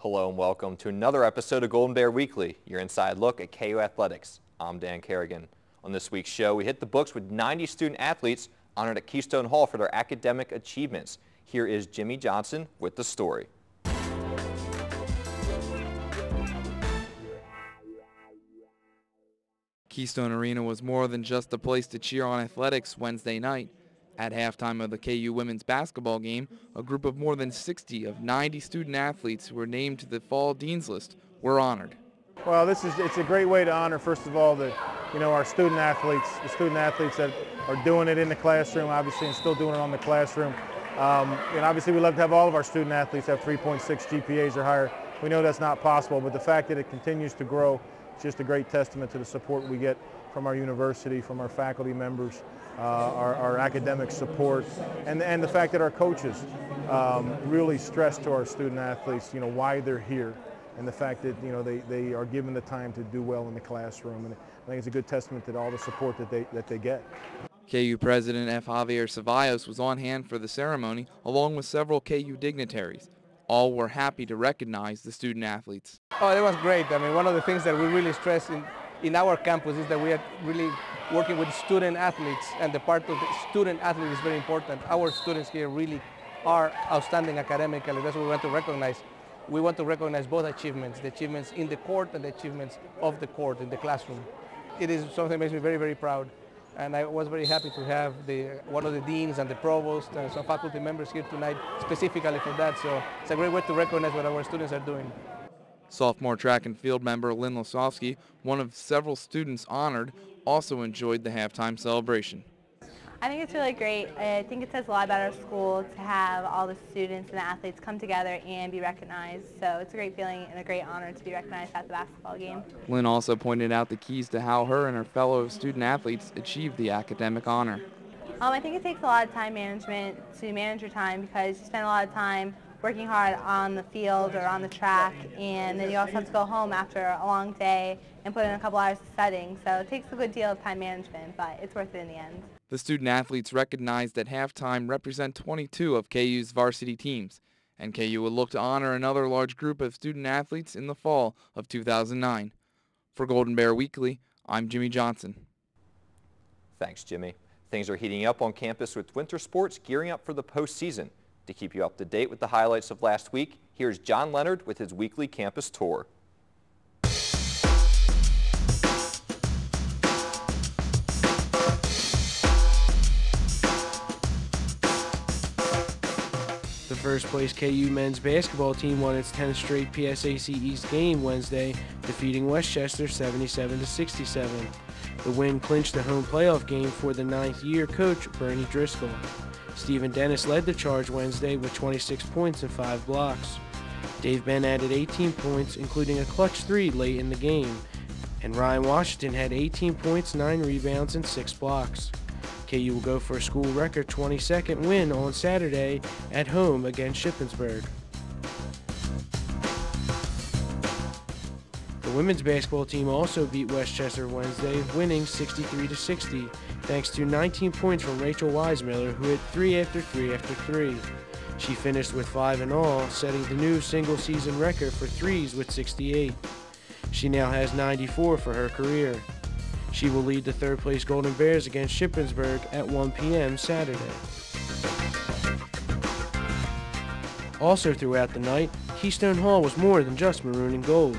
Hello and welcome to another episode of Golden Bear Weekly, your inside look at KU Athletics. I'm Dan Kerrigan. On this week's show, we hit the books with 90 student athletes honored at Kutztown Hall for their academic achievements. Here is Jimmy Johnson with the story. Keystone Arena was more than just a place to cheer on athletics Wednesday night. At halftime of the KU women's basketball game, a group of more than 60 of 90 student athletes who were named to the Fall Dean's List were honored. Well, it's a great way to honor, first of all, our student athletes, the student athletes that are doing it in the classroom, obviously, and still doing it on the classroom. And obviously, we love to have all of our student athletes have 3.6 GPAs or higher. We know that's not possible, but the fact that it continues to grow is just a great testament to the support we get from our university, from our faculty members, our academic support, and the fact that our coaches really stress to our student athletes, why they're here, and the fact that they are given the time to do well in the classroom. And I think it's a good testament to all the support that they get. KU President F. Javier Ceballos was on hand for the ceremony, along with several KU dignitaries. All were happy to recognize the student athletes. Oh, it was great. I mean, one of the things that we really stress in our campus is that we are really working with student athletes, and the part of the student athlete is very important. Our students here really are outstanding academically. That's what we want to recognize. We want to recognize both achievements, the achievements in the court and the achievements of the court in the classroom. It is something that makes me very, very proud. And I was very happy to have one of the deans and the provost and some faculty members here tonight specifically for that. So it's a great way to recognize what our students are doing. Sophomore track and field member Lynn Losowski, one of several students honored, also enjoyed the halftime celebration. I think it's really great. I think it says a lot about our school to have all the students and the athletes come together and be recognized. So it's a great feeling and a great honor to be recognized at the basketball game. Lynn also pointed out the keys to how her and her fellow student athletes achieved the academic honor. I think it takes a lot of time management to manage your time, because you spend a lot of time working hard on the field or on the track, and then you also have to go home after a long day and put in a couple hours of studying. So it takes a good deal of time management, but it's worth it in the end. The student athletes recognized at halftime represent 22 of KU's varsity teams, and KU will look to honor another large group of student athletes in the fall of 2009. For Golden Bear Weekly, I'm Jimmy Johnson. Thanks, Jimmy. Things are heating up on campus with winter sports gearing up for the postseason. To keep you up to date with the highlights of last week, here's John Leonard with his weekly campus tour. The first-place KU men's basketball team won its 10th straight PSAC East game Wednesday, defeating Westchester 77-67. The win clinched the home playoff game for the ninth-year coach, Bernie Driscoll. Stephen Dennis led the charge Wednesday with 26 points and 5 blocks. Dave Benn added 18 points, including a clutch 3 late in the game, and Ryan Washington had 18 points, 9 rebounds, and 6 blocks. KU will go for a school record 22nd win on Saturday at home against Shippensburg. The women's basketball team also beat Westchester Wednesday, winning 63-60, thanks to 19 points from Rachel Weismiller, who hit 3 after 3 after 3. She finished with 5 in all, setting the new single-season record for threes with 68. She now has 94 for her career. She will lead the third-place Golden Bears against Shippensburg at 1 p.m. Saturday. Also throughout the night, Keystone Hall was more than just maroon and gold.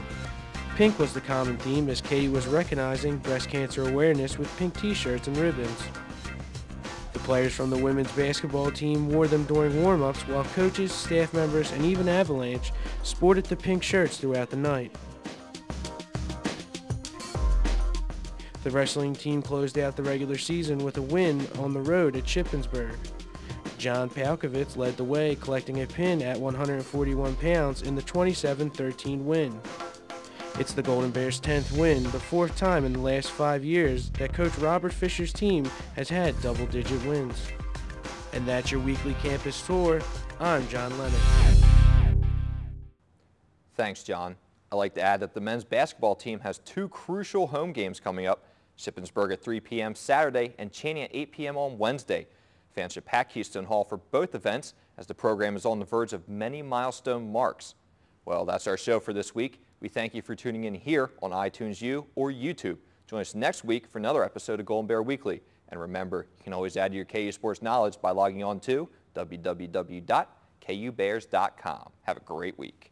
Pink was the common theme, as KU was recognizing breast cancer awareness with pink t-shirts and ribbons. The players from the women's basketball team wore them during warm-ups, while coaches, staff members, and even Avalanche sported the pink shirts throughout the night. The wrestling team closed out the regular season with a win on the road at Shippensburg. John Palkovitz led the way, collecting a pin at 141 pounds in the 27-13 win. It's the Golden Bears' 10th win, the 4th time in the last 5 years that Coach Robert Fisher's team has had double-digit wins. And that's your weekly campus tour. I'm John Leonard. Thanks, John. I'd like to add that the men's basketball team has 2 crucial home games coming up. Shippensburg at 3 p.m. Saturday and Channing at 8 p.m. on Wednesday. Fans should pack Kutztown Hall for both events, as the program is on the verge of many milestone marks. Well, that's our show for this week. We thank you for tuning in here on iTunes U or YouTube. Join us next week for another episode of Golden Bear Weekly. And remember, you can always add to your KU sports knowledge by logging on to www.kubears.com. Have a great week.